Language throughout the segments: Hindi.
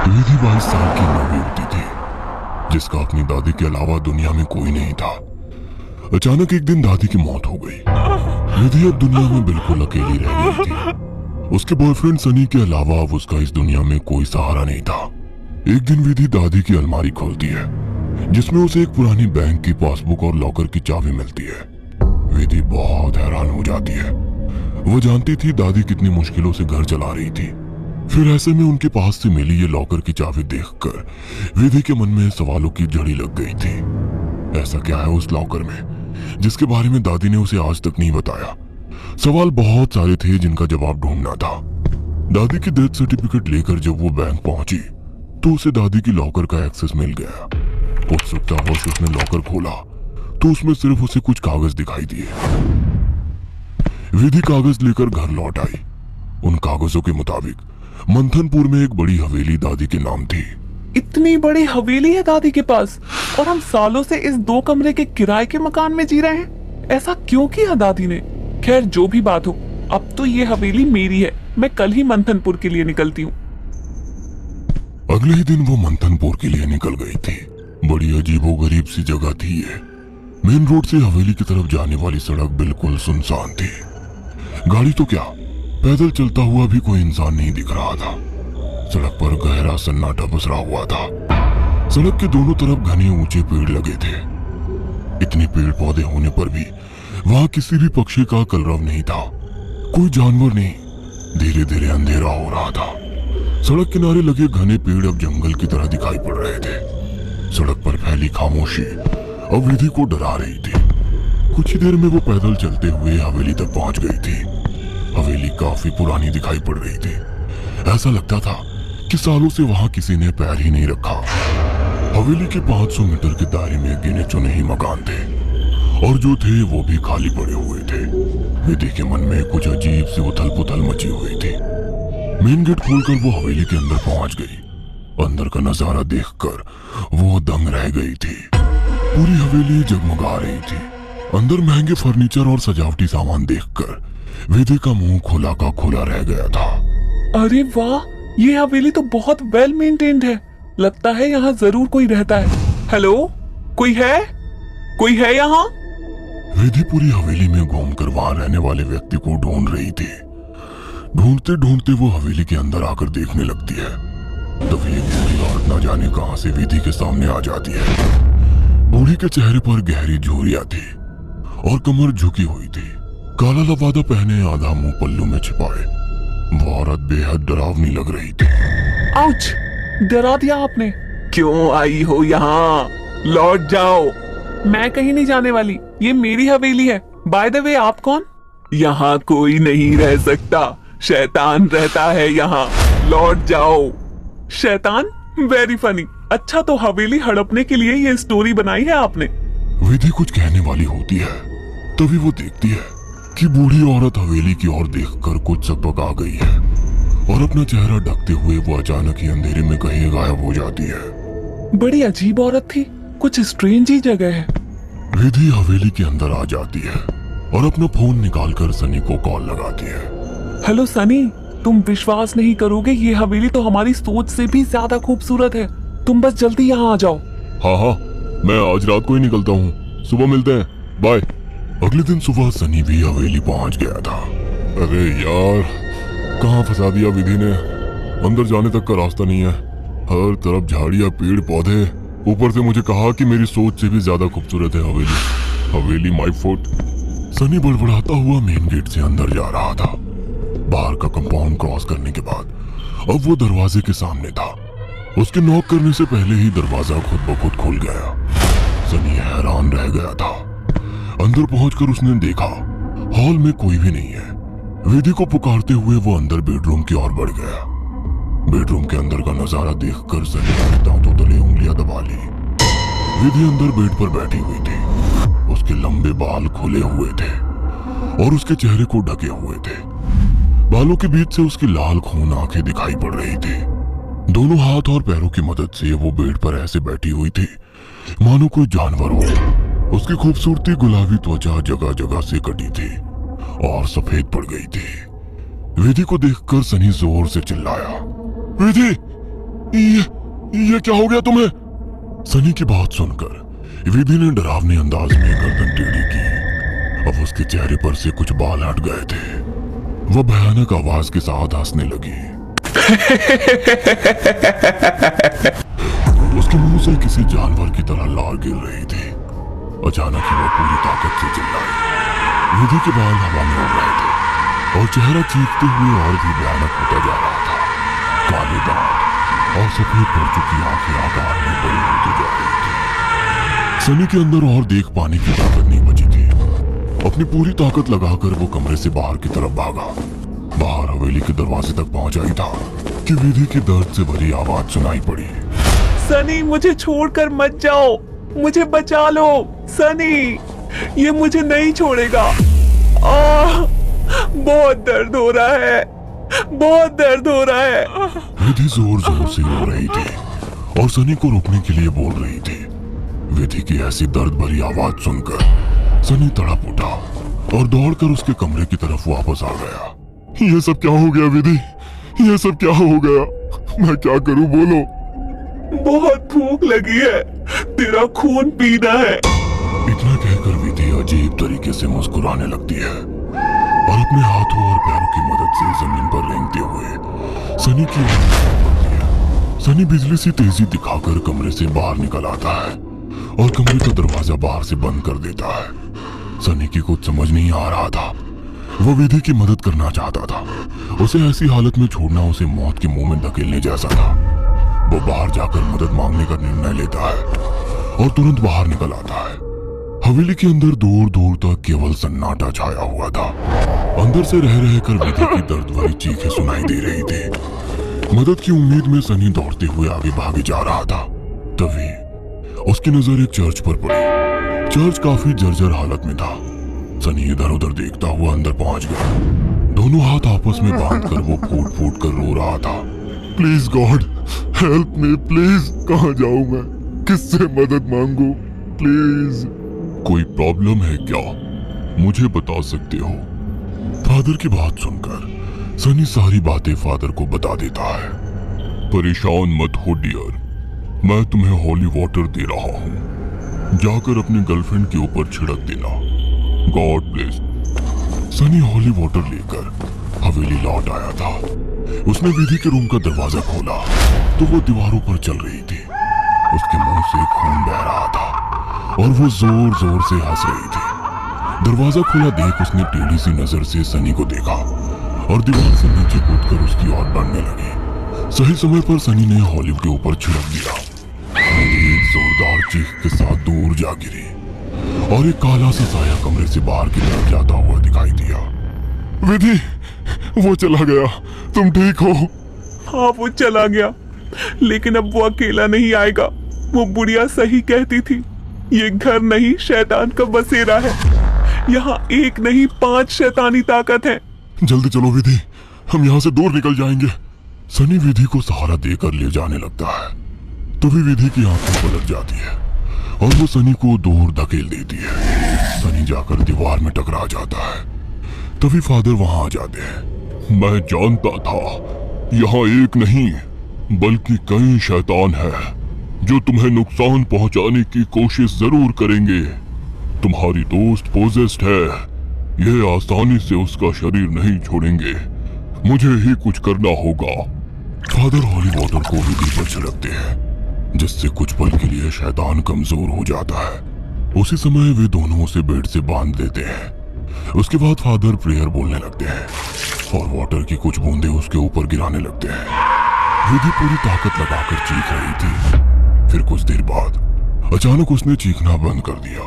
विधि 22 साल की नवयुवती थी जिसका अपनी दादी के अलावा दुनिया में कोई नहीं था। अचानक एक दिन दादी की मौत हो गई। विधि अब दुनिया में बिल्कुल अकेली रह गई थी। उसके बॉयफ्रेंड सनी के अलावा अब उसका इस दुनिया में कोई सहारा नहीं था। एक दिन विधि दादी की अलमारी खोलती है जिसमें उसे एक पुरानी बैंक की पासबुक और लॉकर की चाबी मिलती है। विधि बहुत हैरान हो जाती है। वो जानती थी दादी कितनी मुश्किलों से घर चला रही थी। फिर ऐसे में उनके पास से मिली ये लॉकर की चाबी देखकर विधि के मन में सवालों की झड़ी लग गई थी। ऐसा क्या है उस लॉकर में जिसके बारे में दादी ने उसे आज तक नहीं बताया। सवाल बहुत सारे थे जिनका जवाब ढूंढना था। दादी की डेथ सर्टिफिकेट लेकर जब वो बैंक पहुंची तो उसे दादी की लॉकर का एक्सेस मिल गया। उत्सुकता होश उसने लॉकर खोला तो उसमें सिर्फ उसे कुछ कागज दिखाई दिए। विधि कागज लेकर घर लौट आई। उन कागजों के मुताबिक मंथनपुर में एक बड़ी हवेली दादी के नाम थी। इतनी बड़ी हवेली है दादी के पास और हम सालों से इस 2 कमरे के किराए के मकान में जी रहे हैं। ऐसा क्यों किया दादी ने? खैर जो भी बात हो, अब तो ये हवेली मेरी है। मैं कल ही मंथनपुर के लिए निकलती हूँ। अगले ही दिन वो मंथनपुर के लिए निकल गई थी। बड़ी अजीबोगरीब सी जगह थी ये। मेन रोड से हवेली की तरफ जाने वाली सड़क बिल्कुल सुनसान थी। गाड़ी तो क्या, पैदल चलता हुआ भी कोई इंसान नहीं दिख रहा था। सड़क पर गहरा सन्नाटा पसरा हुआ था। सड़क के दोनों तरफ घने ऊंचे पेड़ लगे थे। इतने पेड़ पौधे होने पर भी वहां किसी भी पक्षी का कलरव नहीं था। कोई जानवर नहीं। धीरे धीरे अंधेरा हो रहा था। सड़क किनारे लगे घने पेड़ अब जंगल की तरह दिखाई पड़ रहे थे। सड़क पर फैली खामोशी अब विधि को डरा रही थी। कुछ ही देर में वो पैदल चलते हुए हवेली तक पहुंच गई थी। हवेली काफी पुरानी दिखाई पड़ रही थी। ऐसा लगता था कि सालों से वहां किसी ने पैर ही नहीं रखा। हवेली के 500 मीटर के दायरे में गिने चुने ही मकान थे और जो थे वो भी खाली पड़े हुए थे। विधि के मन में कुछ अजीब सी उथल पुथल मची हुई थी। मेन गेट खोलकर वो हवेली के अंदर पहुंच गई। अंदर का नजारा देखकर वो दंग रह गई थी। पूरी हवेली जगमगा रही थी। अंदर महंगे फर्नीचर और सजावटी सामान देखकर विधि का मुंह खुला का खुला रह गया था। अरे वाह, ये हवेली तो बहुत वेल मेंटेन्ड है। लगता है यहाँ जरूर कोई रहता है। हेलो, कोई है? कोई है यहाँ? विधि पूरी हवेली में घूमकर वहां रहने वाले व्यक्ति को ढूंढ रही थी। ढूंढते ढूंढते वो हवेली के अंदर आकर देखने लगती है। तभी एक बूढ़ी औरत न जाने कहां से विधि के सामने आ जाती है। बूढ़ी के चेहरे पर गहरी झुर्रियां थी और कमर झुकी हुई थी। काला लबादा पहने, आधा मुंह पल्लू में छिपाए, वो औरत बेहद डरावनी लग रही थी। आउच! डरा दिया आपने। क्यों आई हो यहाँ? लौट जाओ। मैं कहीं नहीं जाने वाली। ये मेरी हवेली है। बाय द वे, आप कौन? यहाँ कोई नहीं रह सकता। शैतान रहता है यहाँ। लौट जाओ। शैतान? Very funny. अच्छा, तो हवेली हड़पने के लिए ये स्टोरी बनाई है आपने? विधि कुछ कहने वाली होती है, तभी वो देखती है कि बूढ़ी औरत हवेली की ओर देखकर कुछ सकपक आ गई है और अपना चेहरा ढकते हुए वो अचानक ही अंधेरे में कहीं गायब हो जाती है। बड़ी अजीब औरत थी। कुछ स्ट्रेंज ही जगह है। विधि हवेली के अंदर आ जाती है और अपना फोन निकालकर सनी को कॉल लगाती है। हेलो सनी, तुम विश्वास नहीं करोगे, ये हवेली तो हमारी सोच से भी ज्यादा खूबसूरत है। तुम बस जल्दी यहाँ आ जाओ। हाँ हाँ, मैं आज रात को ही निकलता हूँ। सुबह मिलते हैं, बाय। अगले दिन सुबह सनी भी हवेली पहुंच गया था। अरे यार, कहाँ फंसा दिया विधि ने। अंदर जाने तक का रास्ता नहीं है। हर तरफ झाड़ियाँ, पेड़ पौधे। ऊपर से मुझे कहा कि मेरी सोच से भी ज्यादा खूबसूरत है हवेली। हवेली माय फोर्ट। सनी बड़बड़ाता हुआ मेन गेट से अंदर जा रहा था। बाहर का कंपाउंड क्रॉस करने के बाद अब वो दरवाजे के सामने था। उसके नॉक करने से पहले ही दरवाजा खुद ब खुद खुल गया। सनी हैरान रह गया था। अंदर पहुंचकर उसने देखा हॉल में कोई भी नहीं है। विधि को पुकारते हुए वो अंदर बेडरूम की ओर बढ़ गया। बेडरूम के अंदर का नजारा देखकर सनी ने दांतों तले उंगलियां दबा ली। विधि अंदर बेड पर बैठी हुई थी। उसके लंबे बाल खुले हुए थे और उसके चेहरे को ढके हुए थे। बालों के बीच से उसकी लाल खून आंखें दिखाई पड़ रही थी। दोनों हाथ और पैरों की मदद से वो बेड पर ऐसे बैठी हुई थी मानो कोई जानवर हो। उसकी खूबसूरती गुलाबी त्वचा जगह जगह से कटी थी और सफेद पड़ गई थी। विधि को देखकर सनी जोर से चिल्लाया, विधि, ये क्या हो गया तुम्हें? सनी की बात सुनकर विधि ने डरावने अंदाज में गर्दन टेढ़ी की। अब उसके चेहरे पर से कुछ बाल हट गए थे। वह भयानक आवाज के साथ हंसने लगी। उसके मुंह से किसी जानवर की तरह लार गिर रही थी। अचानक ही वह पूरी ताकत से चिल्लाई। विधि के बाल हवा में उड़ रहे थे और चेहरा चीखते हुए और भी भयानक होता जा रहा था। काले दांत और सफेद पड़ चुकी आंखें आकार में बड़ी होती जा रही थी। सनी के अंदर और देख पाने की ताकत नहीं बची थी। अपनी पूरी ताकत लगाकर वो कमरे से बाहर की तरफ भागा। बाहर हवेली के दरवाजे तक पहुंचा ही था कि विधि की दर्द से भरी आवाज सुनाई पड़ी। सनी, मुझे छोड़कर मत जाओ, मुझे बचा लो। सनी, ये मुझे नहीं छोड़ेगा। बहुत दर्द हो रहा है, बहुत दर्द हो रहा है। विधि जोर जोर से रो रही थी और सनी को रुकने के लिए बोल रही थी। विधि की ऐसी दर्द भरी आवाज सुनकर सनी तड़प उठा और दौड़कर उसके कमरे की तरफ वापस आ गया। ये सब क्या हो गया विधि? ये सब क्या हो गया? मैं क्या करूं, बोलो। बहुत भूख लगी है, तेरा खून पीना है। इतना कहकर विधि अजीब तरीके से मुस्कुराने लगती है और अपने हाथों और पैरों की मदद से जमीन पर रेंगते हुए सनी की ओर बढ़ती है। सनी बिजली सी तेजी दिखाकर कमरे से बाहर निकल आता है और कमरे का दरवाजा बाहर से बंद कर देता है। सनी की कुछ समझ नहीं आ रहा था। वो विधि की मदद करना चाहता था। उसे ऐसी हालत में छोड़ना उसे मौत के मुंह में धकेलने जैसा था। वो बाहर जाकर मदद मांगने का निर्णय लेता है और तुरंत बाहर निकल आता है। हवेली के अंदर दूर दूर तक केवल सन्नाटा छाया हुआ था। अंदर से रह रहकर विधि की दर्द भरी चीखें सुनाई दे रही थी। मदद की उम्मीद में सनी दौड़ते हुए आगे भागे जा रहा था। तभी उसकी नजर एक चर्च पर पड़ी। चर्च काफी जर्जर हालत में था। सनी इधर उधर देखता हुआ अंदर पहुंच गया। दोनों हाथ आपस में बांधकर वो फूट फूट कर रो रहा था। Please God help me, please. कहाँ जाऊं मैं? किससे मदद मांगू? प्लीज। कोई प्रॉब्लम है क्या? मुझे बता सकते हो? फादर की बात सुनकर सनी सारी बातें फादर को बता देता है। परेशान मत हो डियर, मैं तुम्हें हॉली वाटर दे रहा हूँ। जाकर अपनी गर्लफ्रेंड के ऊपर छिड़क देना। God bless. Sunny holy water लेकर हवेली लौट आया था। उसने विधि के रूम का दरवाजा खोला तो वो दीवारों पर चल रही थी। उसके मुंह से खून बह रहा था और वो जोर जोर से हंस रही थी। दरवाजा खुला देख उसने टेढ़ी सी नजर से सनी को देखा और दीवार से नीचे कूदकर उसकी ओर बढ़ने लगी। सही समय पर सनी ने हॉली के ऊपर छिड़क दिया। विधि एक जोरदार चीख के साथ दूर जा गिरी और एक काला सा साया कमरे से बाहर की तरफ जाता हुआ दिखाई दिया। विधि, वो चला गया। तुम ठीक हो? हाँ, वो चला गया, लेकिन अब वो अकेला नहीं आएगा। वो बुढ़िया सही कहती थी, ये घर नहीं शैतान का बसेरा है। यहाँ एक नहीं 5 शैतानी ताकत है। जल्दी चलो विधि, हम यहाँ से दूर निकल जाएंगे। सनी विधि को सहारा देकर ले जाने लगता है। तभी विधि की आंखें पलट जाती है और वो सनी को दूर धकेल देती है। सनी जाकर दीवार में टकरा जाता है। तभी फादर वहां आ जाते हैं। मैं जानता था यहाँ एक नहीं बल्कि कई शैतान है जो तुम्हें नुकसान पहुंचाने की कोशिश जरूर करेंगे। तुम्हारी दोस्त पोजेस्ड है, ये आसानी से उसका शरीर नहीं छोड़ेंगे। मुझे ही कुछ करना होगा। फादर हॉली वाटर को विधि पर छिड़कते हैं जिससे कुछ पल के लिए शैतान कमजोर हो जाता है। उसी समय वे दोनों उसे बेड से बांध देते हैं। उसके बाद फादर प्रेयर बोलने लगते हैं और वाटर की कुछ बूंदें उसके ऊपर गिराने लगते हैं। विधि पूरी ताकत लगाकर चीख रही थी। फिर कुछ देर बाद अचानक उसने चीखना बंद कर दिया।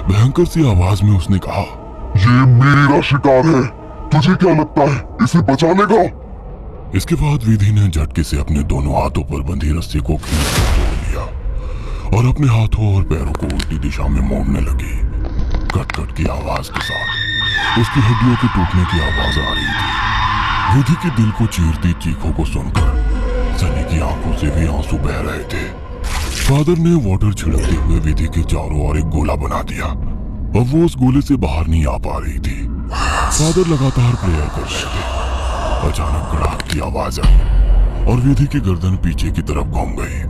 भयंकर सी आवाज में उसने कहा, ये मेरा शिकार है, तुझे क्या लगता है इसे बचा लेगा? इसके बाद विधि ने झटके से अपने दोनों हाथों पर बंधी रस्सी को खींचकर तोड़ लिया और अपने हाथों और पैरों को उल्टी दिशा में मोड़ने लगी। कट कट की आवाज के साथ उसकी हड्डियों के टूटने की आवाज आ रही थी। विधि के दिल को चीरती चीखों को सुनकर सनी की आंखों से भी आंसू बह रहे थे। फादर ने वाटर छिड़कते हुए विधि के चारों ओर एक गोला बना दिया। अब वो उस गोले से बाहर नहीं आ पा रही थी। फादर लगातार प्रेयर कर रहे थे। अचानक कड़ाक की आवाज आई और विधि की गर्दन पीछे की तरफ घूम गई।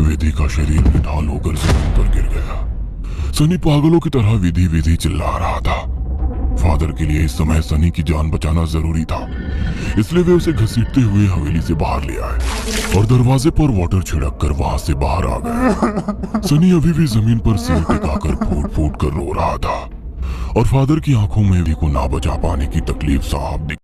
विधि का शरीर बेढाल होकर जमीन पर गिर गया। सनी पागलों की तरह विधि विधि चिल्ला रहा था। फादर के लिए इस समय सनी की जान बचाना जरूरी था, इसलिए वे उसे घसीटते हुए हवेली से बाहर ले आए और दरवाजे पर वाटर छिड़क कर वहां से बाहर आ गए। सनी अभी भी जमीन पर सिर टिकाकर फूट फूट कर रो रहा था और फादर की आंखों में भी को ना बचा पाने की तकलीफ साफ दिख